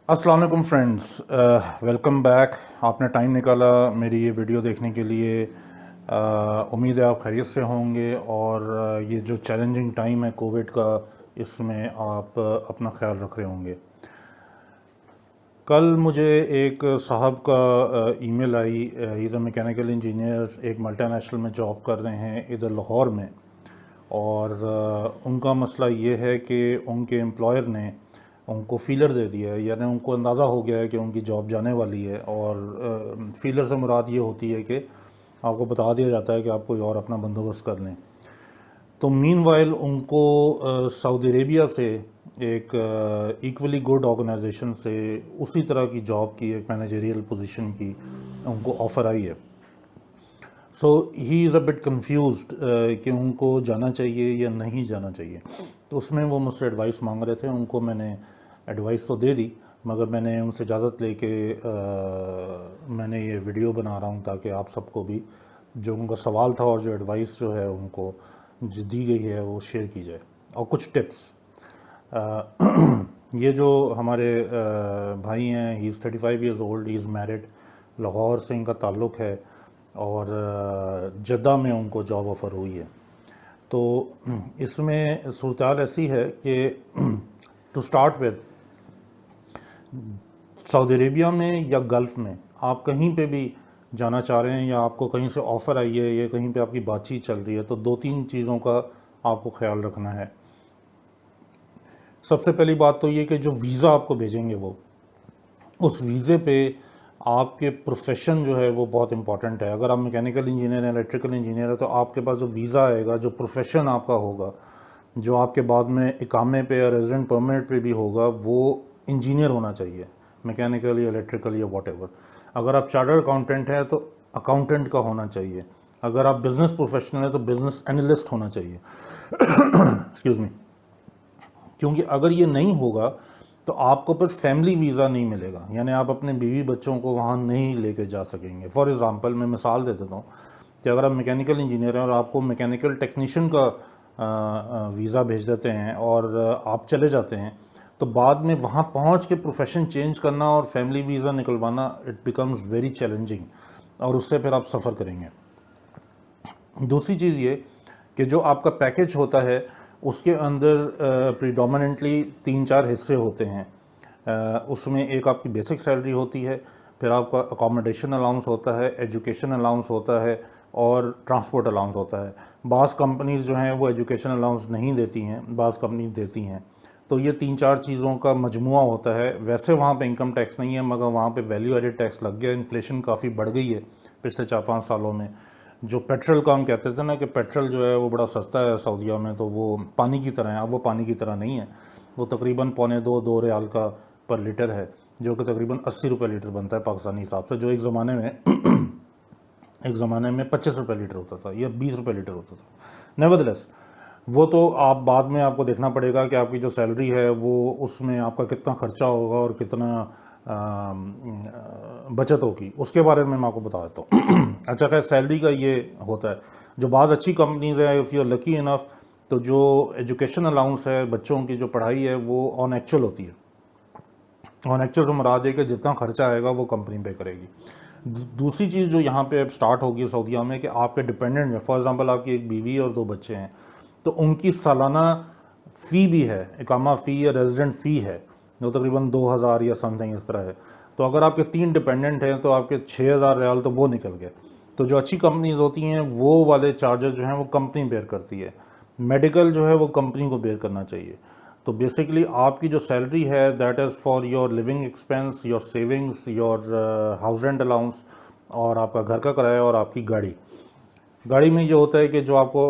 अस्सलाम वालेकुम friends, welcome back. आपने टाइम निकाला मेरी ये वीडियो देखने के लिए। उम्मीद है आप खैरियत से होंगे और ये जो चैलेंजिंग टाइम है कोविड का, इसमें आप अपना ख्याल रख रहे होंगे। कल मुझे एक साहब का email I. Is a mechanical engineer, एक मल्टीनेशनल में जॉब कर रहे हैं इधर लाहौर में। और उनका मसला ये है कि उनके एम्प्लॉयर ने उनको फीलर दे दिया है, यानी उनको अंदाज़ा हो गया है कि उनकी जॉब जाने वाली है। और फीलर से मुराद ये होती है कि आपको बता दिया जाता है कि आप कोई और अपना बंदोबस्त कर लें। तो मीनवाइल उनको सऊदी अरेबिया से एक इक्वली गुड ऑर्गेनाइजेशन से उसी तरह की जॉब की, एक मैनेजरियल पोजीशन की उनको ऑफ़र आई है। So he is a bit confused कि उनको जाना चाहिए या नहीं जाना चाहिए। तो उसमें वो मुझसे एडवाइस मांग रहे थे। उनको मैंने एडवाइस तो दे दी, मगर मैंने उनसे इजाज़त लेके मैंने ये वीडियो बना रहा हूँ ताकि आप सबको भी जो उनका सवाल था और जो एडवाइस जो है उनको जो दी गई है वो शेयर की जाए। और कुछ टिप्स, ये जो हमारे भाई हैं, he is 35 years old, he is married, Lahore से इनका ताल्लुक़ है और जद्दा में उनको जॉब ऑफ़र हुई है। तो इसमें सूरत ऐसी है कि to start with, Saudi Arabia में या गल्फ़ में आप कहीं पे भी जाना चाह रहे हैं या आपको कहीं से ऑफ़र आई है या कहीं पे आपकी बातचीत चल रही है, तो दो तीन चीज़ों का आपको ख्याल रखना है। सबसे पहली बात तो ये कि जो वीज़ा आपको भेजेंगे वो, उस वीज़े पे आपके प्रोफेशन जो है वो बहुत इंपॉर्टेंट है। अगर आप मैकेनिकल इंजीनियर हैं, इलेक्ट्रिकल इंजीनियर है, तो आपके पास जो वीज़ा आएगा, जो प्रोफेशन आपका होगा, जो आपके बाद में इकामे पे या रेजिडेंट परमिट पे भी होगा, वो इंजीनियर होना चाहिए, मैकेनिकल या इलेक्ट्रिकल या वॉटेवर। अगर आप चार्टर्ड अकाउंटेंट हैं तो अकाउंटेंट का होना चाहिए। अगर आप बिज़नेस प्रोफेशनल हैं तो बिज़नेस एनालिस्ट होना चाहिए। Excuse me. क्योंकि अगर ये नहीं होगा तो आपको फिर फैमिली वीज़ा नहीं मिलेगा, यानी आप अपने बीवी बच्चों को वहाँ नहीं लेके जा सकेंगे। फॉर एग्ज़ाम्पल मैं मिसाल दे देता हूँ कि अगर आप मैकेनिकल इंजीनियर हैं और आपको मैकेनिकल टेक्नीशियन का वीज़ा भेज देते हैं और आप चले जाते हैं, तो बाद में वहाँ पहुँच के प्रोफेशन चेंज करना और फैमिली वीज़ा निकलवाना, इट बिकम्स वेरी चैलेंजिंग और उससे फिर आप सफ़र करेंगे। दूसरी चीज़ ये कि जो आपका पैकेज होता है उसके अंदर प्रीडोमिनेंटली 3-4 हिस्से होते हैं। उसमें एक आपकी बेसिक सैलरी होती है, फिर आपका अकोमोडेशन अलाउंस होता है, एजुकेशन अलाउंस होता है और ट्रांसपोर्ट अलाउंस होता है। बाज़ कंपनीज़ जो हैं वो एजुकेशन अलाउंस नहीं देती हैं, बाज़ कंपनीज देती हैं। तो ये 3-4 चीज़ों का मजमुआ होता है। वैसे वहाँ पे इनकम टैक्स नहीं है, मगर वहाँ पे वैल्यू एडेड टैक्स लग गया। इन्फ्लेशन काफ़ी बढ़ गई है पिछले 4-5 सालों में। जो पेट्रोल का हम कहते थे ना कि पेट्रोल जो है वो बड़ा सस्ता है सऊदीया में, तो वो पानी की तरह है। अब वो पानी की तरह नहीं है, वो तकरीबन पौने 2 रियाल का पर लीटर है, जो कि तकरीबन 80 रुपये लीटर बनता है पाकिस्तानी हिसाब से, जो एक ज़माने में एक ज़माने में 25 रुपये लीटर होता था या 20 रुपये लीटर होता था। नेवरदलेस, वो तो आप बाद में आपको देखना पड़ेगा कि आपकी जो सैलरी है वो उसमें आपका कितना खर्चा होगा और कितना बचत होगी, उसके बारे में मैं आपको बता देता हूँ। अच्छा, खैर सैलरी का ये होता है। जो बाज़ अच्छी कंपनीज़ है, if you are lucky enough, तो जो एजुकेशन अलाउंस है, बच्चों की जो पढ़ाई है, वो ऑन एक्चुअल होती है। ऑन एक्चुअल से मुराद है कि जितना खर्चा आएगा वो कंपनी पे करेगी। दूसरी चीज़ जो यहाँ पे अब स्टार्ट होगी सऊदीया में कि आपके डिपेंडेंट हैं, फॉर एग्ज़ाम्पल आपकी एक बीवी और 2 बच्चे हैं, तो उनकी सालाना फ़ी भी है, इकामा फ़ी या रेजिडेंट फ़ी है, जो तकरीबन 2000 या समथिंग इस तरह है। तो अगर आपके 3 डिपेंडेंट हैं तो आपके 6000 रियाल तो वो निकल गए। तो जो अच्छी कंपनीज होती हैं वो वाले चार्जेस जो हैं वो कंपनी बेयर करती है। मेडिकल जो है वो कंपनी को बेयर करना चाहिए। तो बेसिकली आपकी जो सैलरी है that is for your living expense, your savings, your house rent allowance और आपका घर का किराया और आपकी गाड़ी। गाड़ी में ये होता है कि जो आपको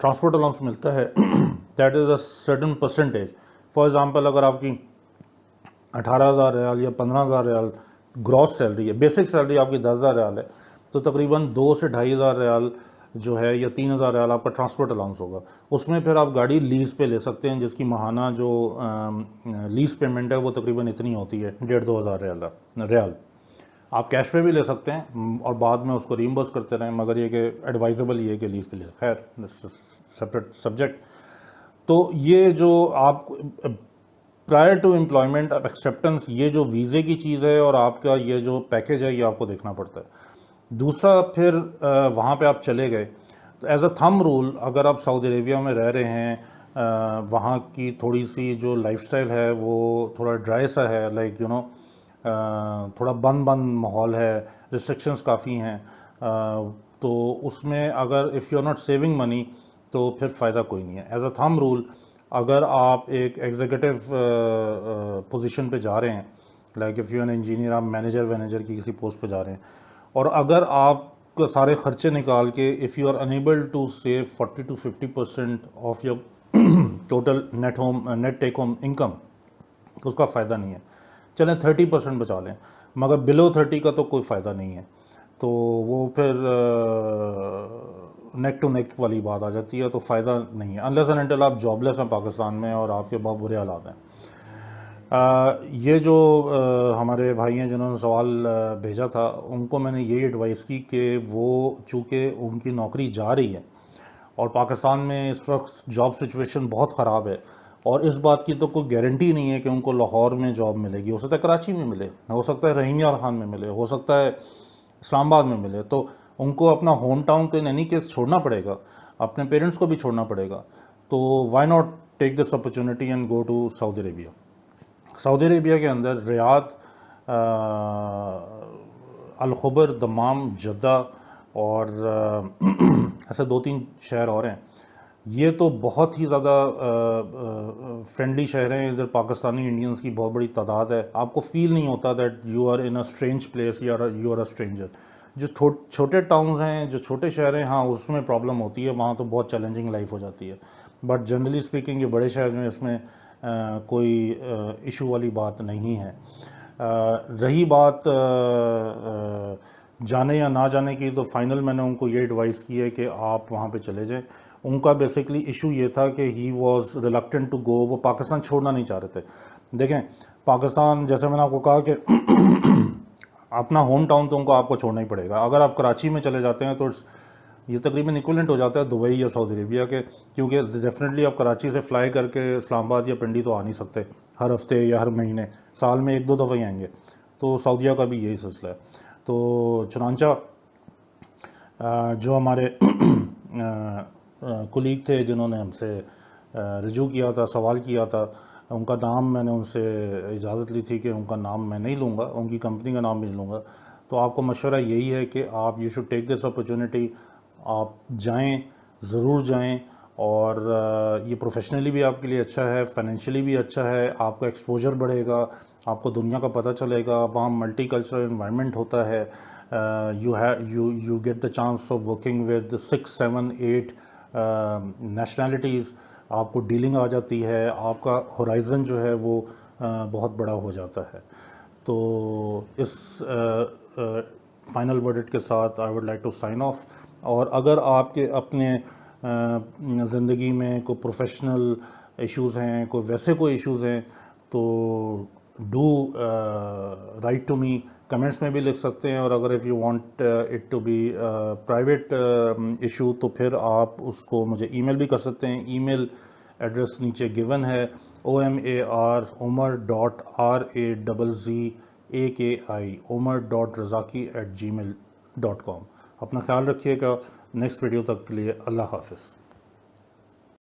ट्रांसपोर्ट अलाउंस मिलता है that is a certain percentage. For example अगर आपकी 18,000 रियाल या 15,000 रियाल ग्रॉस सैलरी है, बेसिक सैलरी आपकी 10,000 रियाल है, तो तकरीबन 2 से 2,500 रियाल जो है या 3,000 रियाल आपका ट्रांसपोर्ट अलाउंस होगा। उसमें फिर आप गाड़ी लीज़ पे ले सकते हैं, जिसकी माहाना जो लीज़ पेमेंट है वो तकरीबन इतनी होती है, 1,500-2 हज़ार रियाल। आप कैश पे भी ले सकते हैं और बाद में उसको रीइंबर्स करते रहें, मगर ये कि एडवाइजेबल ये है कि लीज़ पे ले। खैर सेपरेट सब्जेक्ट। तो ये जो आप प्रायर टू एम्प्लॉयमेंट एक्सेप्टेंस, ये जो वीज़े की चीज़ है और आपका ये जो पैकेज है ये आपको देखना पड़ता है। दूसरा फिर वहाँ पे आप चले गए तो एज अ थंब रूल अगर आप सऊदी अरेबिया में रह रहे हैं, वहाँ की थोड़ी सी जो लाइफस्टाइल है वो थोड़ा ड्राई सा है, लाइक यू नो थोड़ा बंद माहौल है, रिस्ट्रिक्शंस काफ़ी हैं, तो उसमें अगर if you are not saving money तो फिर फ़ायदा कोई नहीं है। एज अ थंब रूल अगर आप एक एग्जीक्यूटिव पोजीशन पे जा रहे हैं, like if you an engineer, आप मैनेजर की किसी पोस्ट पे जा रहे हैं, और अगर आप सारे खर्चे निकाल के if you are unable to save 40 to 50% of your total net take home income, तो उसका फ़ायदा नहीं है। चलें 30% बचा लें, मगर बिलो 30 का तो कोई फ़ायदा नहीं है। तो वो फिर नेक टू नेक वाली बात आ जाती है, तो फ़ायदा नहीं है अनलेस एंड अनटिल आप जॉबलेस हैं पाकिस्तान में और आपके बहुत बुरे हालात हैं। ये जो हमारे भाई हैं जिन्होंने सवाल भेजा था, उनको मैंने यही एडवाइस की कि वो चूँकि उनकी नौकरी जा रही है और पाकिस्तान में इस वक्त जॉब सिचुएशन बहुत ख़राब है, और इस बात की तो कोई गारंटी नहीं है कि उनको लाहौर में जॉब मिलेगी, हो सकता है कराची में मिले, हो सकता है रहीम यार खान में मिले, हो सकता है इस्लामाबाद में मिले, तो उनको अपना होम टाउन तो इन एनी केस छोड़ना पड़ेगा, अपने पेरेंट्स को भी छोड़ना पड़ेगा। तो why not take this opportunity and go to Saudi Arabia. Saudi Arabia के अंदर रियाद, अल खुबर, दमाम, जद्दा और ऐसे 2-3 शहर और हैं। ये तो बहुत ही ज़्यादा फ्रेंडली शहर हैं, इधर पाकिस्तानी इंडियंस की बहुत बड़ी तादाद है, आपको फ़ील नहीं होता that you are in a strange place या यू आर अ स्ट्रेंजर। जो छोटे टाउन्स हैं, जो छोटे शहर हैं, हाँ उसमें प्रॉब्लम होती है, वहाँ तो बहुत चैलेंजिंग लाइफ हो जाती है, बट जनरली स्पीकिंग ये बड़े शहर जो हैं इसमें कोई इशू वाली बात नहीं है। रही बात जाने या ना जाने की, तो फाइनल मैंने उनको ये एडवाइस की है कि आप वहाँ पे चले जाएं। उनका बेसिकली इशू ये था कि he was reluctant to go, वो पाकिस्तान छोड़ना नहीं चाह रहे थे। देखें पाकिस्तान, जैसे मैंने आपको कहा कि अपना होम टाउन तो उनको आपको छोड़ना ही पड़ेगा। अगर आप कराची में चले जाते हैं तो ये तकरीबन इक्वलेंट हो जाता है दुबई या सऊदी अरेबिया के, क्योंकि डेफिनेटली आप कराची से फ़्लाई करके इस्लामाबाद या पिंडी तो आ नहीं सकते हर हफ्ते या हर महीने, साल में 1-2 दफ़ा ही आएंगे। तो सऊदीया का भी यही सिलसिला है। तो चुनांचा जो हमारे कुलीग थे जिन्होंने हमसे रिजू किया था, सवाल किया था, उनका नाम मैंने उनसे इजाज़त ली थी कि उनका नाम मैं नहीं लूँगा, उनकी कंपनी का नाम भी नहीं लूँगा। तो आपको मशवरा यही है कि आप you should take this opportunity, आप जाएं, ज़रूर जाएं, और ये प्रोफेशनली भी आपके लिए अच्छा है, फाइनेंशियली भी अच्छा है, आपका एक्सपोजर बढ़ेगा, आपको दुनिया का पता चलेगा, वहाँ मल्टी कल्चरल इन्वायरमेंट होता है, you get the chance of working with 6, 7, 8 nationalities, आपको डीलिंग आ जाती है, आपका होराइज़न जो है वो बहुत बड़ा हो जाता है। तो इस फाइनल वर्डिक्ट के साथ I would like to sign off. और अगर आपके अपने ज़िंदगी में कोई प्रोफेशनल इश्यूज़ हैं, कोई वैसे कोई इश्यूज़ हैं, तो do write to me, comments में भी लिख सकते हैं, और अगर if you want it to be private issue तो फिर आप उसको मुझे ईमेल भी कर सकते हैं। ईमेल एड्रेस नीचे गिवन है, omar.razaki@gmail.com। अपना ख्याल रखिएगा। नेक्स्ट वीडियो तक के लिए अल्लाह हाफ़िज़।